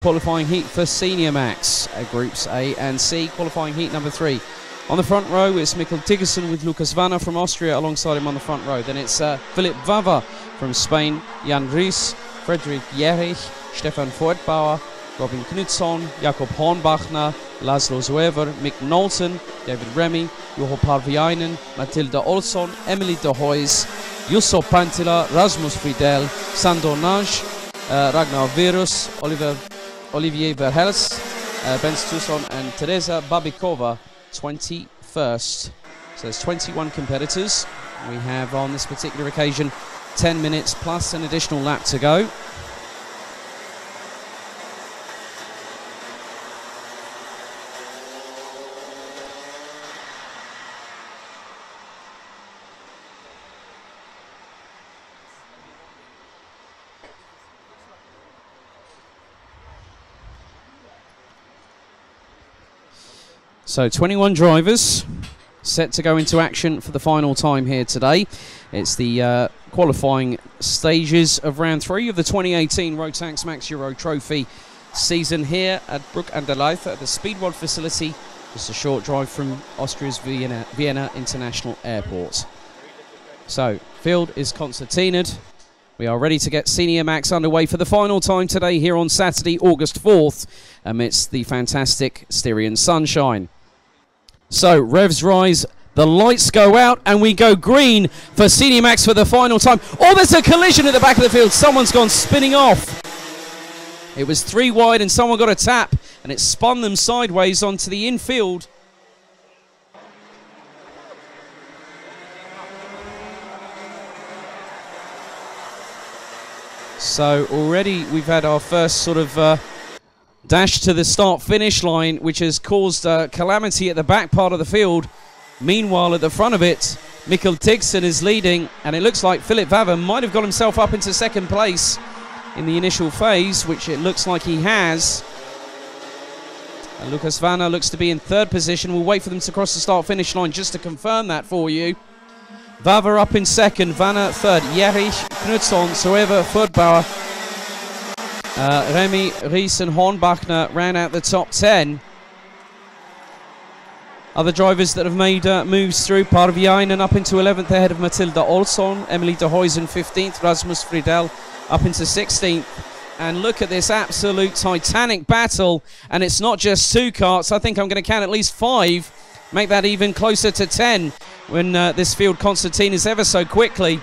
Qualifying heat for Senior Max, Groups A and C, qualifying heat number 3. On the front row, it's Mikkel Tiggersen with Lukas Vanner from Austria alongside him on the front row. Then it's Philipp Vava from Spain, Jan Ries, Friedrich Jerich, Stefan Fortbauer, Robin Knutsson, Jakob Hornbachner, Laszlo Zuever, Mick Knowlton, David Remy, Juho Parviainen, Matilda Olsson, Emily de Hoys, Jusso Pantila, Rasmus Friedel, Sandor Naj, Ragnar Virus, Olivier Verhels, Ben Stusson and Teresa Babikova, 21st. So there's 21 competitors. We have on this particular occasion 10 minutes plus an additional lap to go. So 21 drivers set to go into action for the final time here today. It's the qualifying stages of round 3 of the 2018 Rotax Max Euro Trophy season here at Bruck an der Leitha at the Speedworld facility, just a short drive from Austria's Vienna International Airport. So, field is concertinaed. We are ready to get Senior Max underway for the final time today here on Saturday, August 4th, amidst the fantastic Styrian sunshine. So, revs rise, the lights go out, and we go green for Senior Max for the final time. Oh, there's a collision at the back of the field. Someone's gone spinning off. It was 3 wide, and someone got a tap, and it spun them sideways onto the infield. So, already we've had our first sort of dash to the start-finish line, which has caused calamity at the back part of the field. Meanwhile, at the front of it, Mikkel Tiggersen is leading, and it looks like Philipp Vava might have got himself up into second place in the initial phase, which it looks like he has. And Lukas Vanner looks to be in third position. We'll wait for them to cross the start-finish line just to confirm that for you. Vava up in second, Vanner third, Jerich, Knutsson, Soever, Fortbauer, Remy, Ries and Hornbachner round out the top 10. Other drivers that have made moves through, Parviainen up into 11th ahead of Matilda Olsson, Emily de Hoys in 15th, Rasmus Friedel up into 16th. And look at this absolute titanic battle, and it's not just 2 karts. I think I'm going to count at least 5, make that even closer to 10 when this field concertinaes ever so quickly.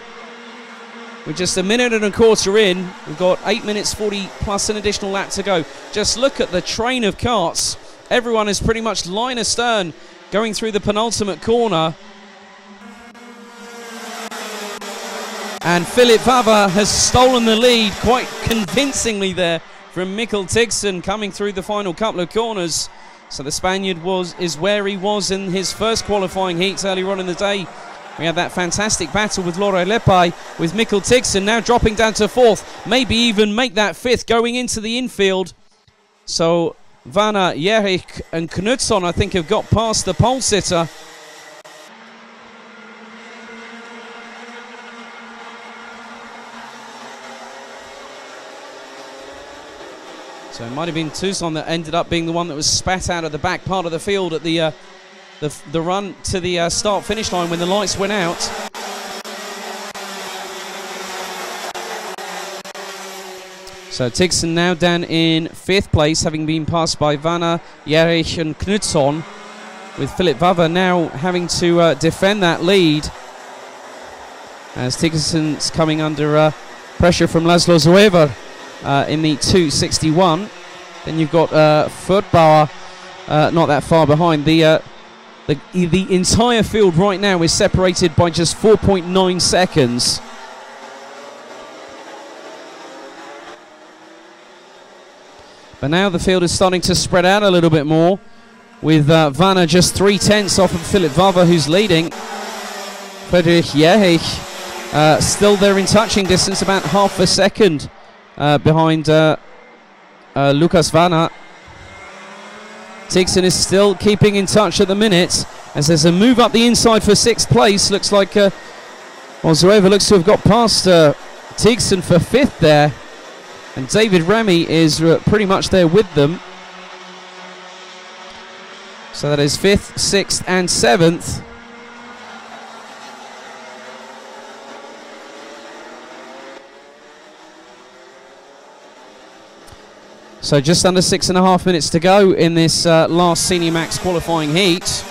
We're just a minute and a quarter in. We've got 8 minutes 40 plus an additional lap to go. Just look at the train of karts. Everyone is pretty much line astern going through the penultimate corner. And Philipp Vava has stolen the lead quite convincingly there from Mikkel Tiggersen coming through the final couple of corners. So the Spaniard is where he was in his first qualifying heats earlier on in the day. We had that fantastic battle with Lore Lepai, with Mikkel Tiggersen now dropping down to 4th, maybe even make that 5th going into the infield. So Vanner, Jerich and Knutsson, I think, have got past the pole sitter. So it might have been Tucson that ended up being the one that was spat out of the back part of the field at the run to the start-finish line when the lights went out. So Tiggersen now down in 5th place, having been passed by Vanner, Jerich and Knutsson, with Philipp Vava now having to defend that lead as Tiggersen's coming under pressure from Laszlo Zuever in the 261. Then you've got Fortbauer not that far behind. The entire field right now is separated by just 4.9 seconds. But now the field is starting to spread out a little bit more, with Vanner just 3/10 off of Philipp Vava, who's leading. Friedrich Jerich still there in touching distance, about half a second behind Lukas Vanner. Tiggersen is still keeping in touch at the minute, as there's a move up the inside for 6th place. Looks like Zuever looks to have got past Tiggersen for 5th there. And David Remy is pretty much there with them. So that is 5th, 6th and 7th. So just under 6.5 minutes to go in this last Senior Max qualifying heat.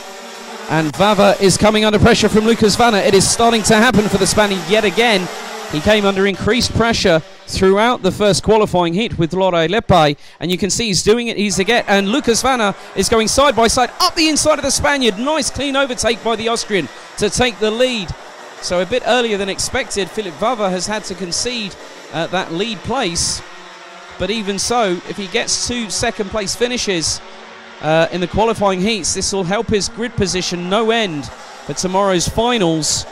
And Vava is coming under pressure from Lucas Vanna. It is starting to happen for the Spaniard yet again. He came under increased pressure throughout the first qualifying heat with Lore Lepai, and you can see he's doing it easy again. And Lucas Vanna is going side by side up the inside of the Spaniard. Nice clean overtake by the Austrian to take the lead. So a bit earlier than expected, Philipp Vava has had to concede that lead place. But even so, if he gets 2 second place finishes in the qualifying heats, this will help his grid position no end for tomorrow's finals,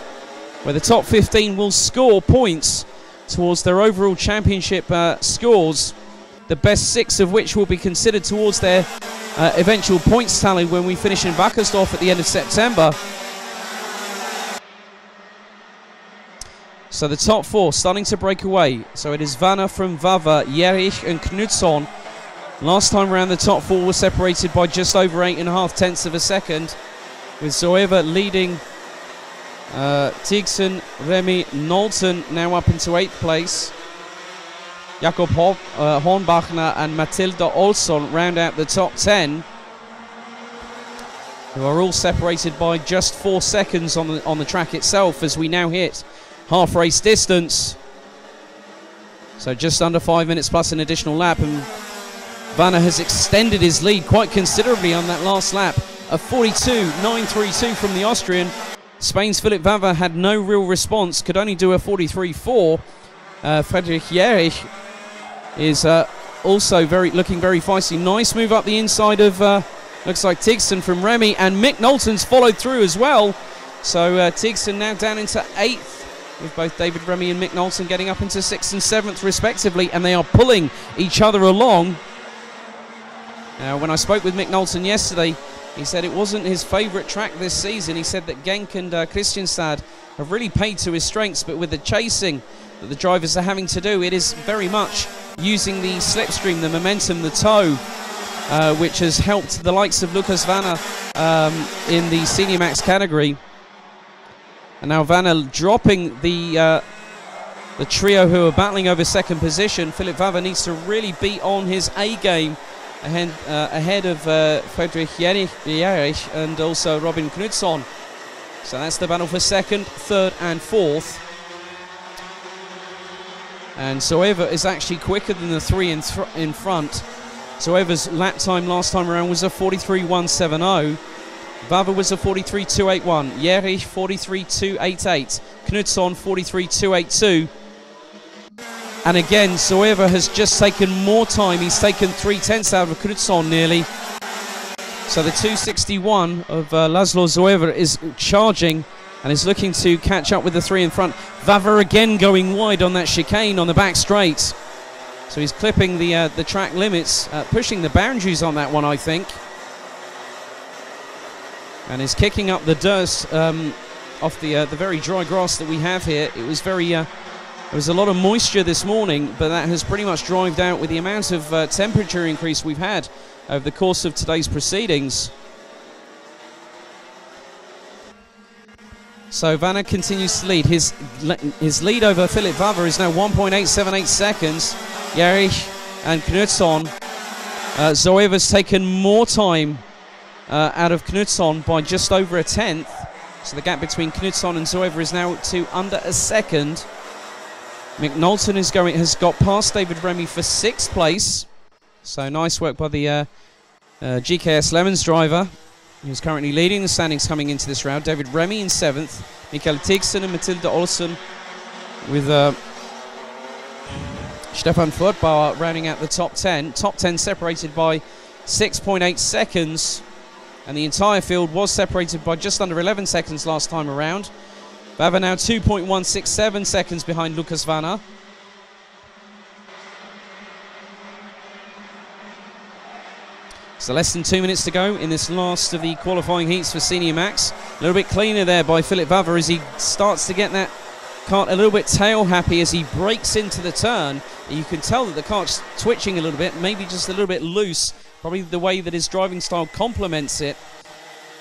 where the top 15 will score points towards their overall championship scores, the best 6 of which will be considered towards their eventual points tally when we finish in Wackersdorf at the end of September. So the top 4 starting to break away. So it is Vanna from Vava, Jerich and Knutsson. Last time around, the top 4 were separated by just over 8.5 tenths of a second, with Zoeva leading Tigson, Remy, Nolten now up into 8th place. Jakob Hornbachner and Matilda Olsson round out the top 10, who are all separated by just 4 seconds on the track itself as we now hit half race distance. So just under 5 minutes plus an additional lap, and Vanna has extended his lead quite considerably on that last lap of 42.932 from the Austrian. Spain's Philipp Vava had no real response, could only do a 43.4. Friedrich Jerich is also looking very feisty. Nice move up the inside of, looks like Tigson from Remy, and Mick Knowlton's followed through as well. So Tigson now down into 8th, with both David Remy and Mick Knowlton getting up into 6th and 7th respectively, and they are pulling each other along. Now, when I spoke with Mick Knowlton yesterday, he said it wasn't his favourite track this season. He said that Genk and Kristianstad have really paid to his strengths, but with the chasing that the drivers are having to do, it is very much using the slipstream, the momentum, the tow, which has helped the likes of Lucas Vanna in the Senior Max category. And now Vanna dropping the trio who are battling over second position. Philipp Vava needs to really beat on his A game ahead of Friedrich Jerich and also Robin Knutsson. So that's the battle for 2nd, 3rd and 4th. And Zoeva is actually quicker than the 3 in front. Zoeva's lap time last time around was a 43.170. Vava was a 43.281. Jerich 43.288. Knutsson 43.282. And again, Zoeva has just taken more time. He's taken 3 tenths out of Knutsson nearly. So the 261 of Laszlo Zoeva is charging and is looking to catch up with the 3 in front. Vava again going wide on that chicane on the back straight. So he's clipping the track limits, pushing the boundaries on that one, I think. And is kicking up the dust off the very dry grass that we have here. It was there was a lot of moisture this morning, but that has pretty much dried out with the amount of temperature increase we've had over the course of today's proceedings. So Vanna continues to lead. His lead over Philipp Vava is now 1.878 seconds. Jerich and Knutsson. Zoeva's taken more time out of Knutsson by just over a tenth. So the gap between Knutsson and Zoeva is now to under a second. Mick Knowlton has got past David Remy for 6th place. So nice work by the GKS Lemons driver, who's currently leading the standings coming into this round. David Remy in 7th. Mikael Tigson and Matilda Olsson, with Stefan Fortbauer rounding out the top 10. Top 10 separated by 6.8 seconds. And the entire field was separated by just under 11 seconds last time around. Vava now 2.167 seconds behind Lucas Vanna. So less than 2 minutes to go in this last of the qualifying heats for Senior Max. A little bit cleaner there by Philipp Vava as he starts to get that kart a little bit tail happy as he breaks into the turn. You can tell that the kart's twitching a little bit, maybe just a little bit loose, probably the way that his driving style complements it.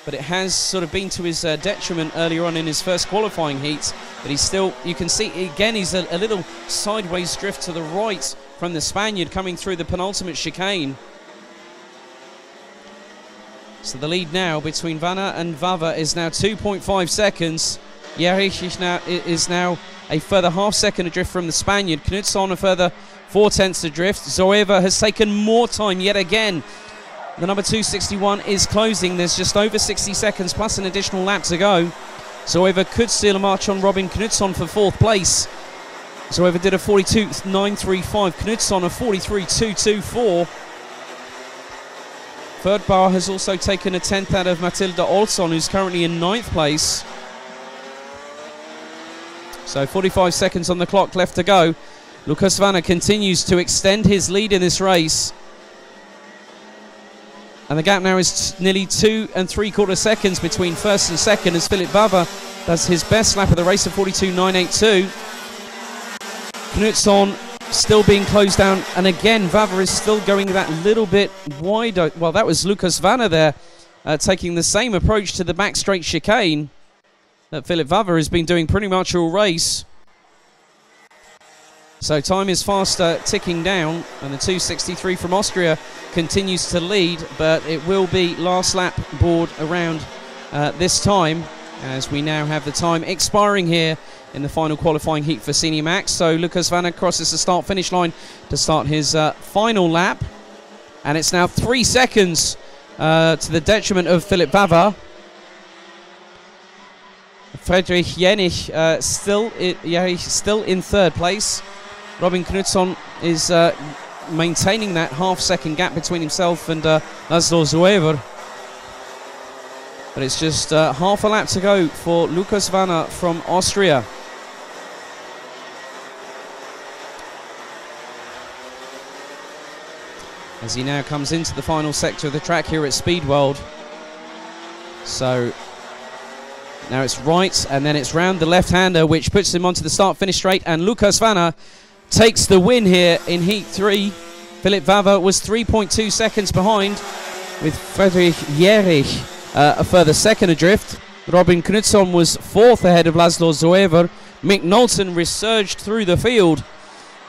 But it has sort of been to his detriment earlier on in his first qualifying heat. But he's still, you can see again, he's a little sideways drift to the right from the Spaniard coming through the penultimate chicane. So the lead now between Vanna and Vava is now 2.5 seconds. Jerich is now a further half-second adrift from the Spaniard. Knutsson a further 0.4 adrift. Zoeva has taken more time yet again. The number 261 is closing. There's just over 60 seconds plus an additional lap to go. Zoeva could steal a march on Robin Knutsson for 4th place. Zoeva did a 42.935. Knutsson a 43.224. Ferdbauer has also taken a 10th out of Matilda Olsson, who's currently in 9th place. So 45 seconds on the clock left to go. Lukas Vanna continues to extend his lead in this race. And the gap now is nearly 2 3/4 seconds between first and second as Philip Vava does his best lap of the race of 42.982. Knutsson still being closed down, and again Vava is still going that little bit wider. Well, that was Lukas Vanna there taking the same approach to the back straight chicane that Philip Vava has been doing pretty much all race. So time is faster ticking down, and the 263 from Austria continues to lead, but it will be last lap board around this time, as we now have the time expiring here in the final qualifying heat for Senior Max. So Lukas Vanna crosses the start-finish line to start his final lap, and it's now 3 seconds to the detriment of Philip Vava. Friedrich Jenich still in 3rd place. Robin Knutsson is maintaining that half-second gap between himself and Laszlo Zoever. But it's just half a lap to go for Lukas Vanna from Austria. As he now comes into the final sector of the track here at Speed World. So now it's right, and then it's round the left-hander, which puts him onto the start-finish straight, and Lukas Vanna takes the win here in Heat 3. Philip Vava was 3.2 seconds behind, with Friedrich Jerich a further second adrift. Robin Knutsson was 4th ahead of Laszlo Zoever. Mick Knowlton resurged through the field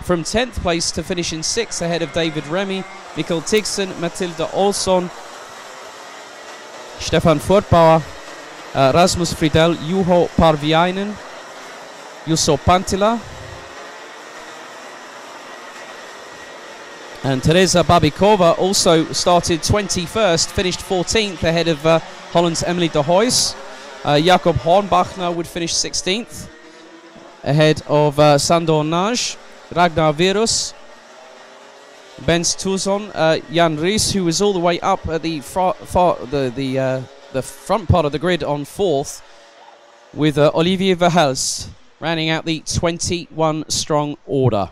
from 10th place to finish in 6th ahead of David Remy, Mikkel Tigson, Matilda Olsson, Stefan Furtbauer, Rasmus Friedel, Juho Parviainen, Jusso Pantila, and Teresa Babikova also started 21st, finished 14th ahead of Holland's Emily de Hoys. Jakob Hornbachner would finish 16th ahead of Sandor Naj, Ragnar Virus, Benz Tuzon, Jan Ries, who was all the way up at the front part of the grid on 4th, with Olivier Verhelst rounding out the 21 strong order.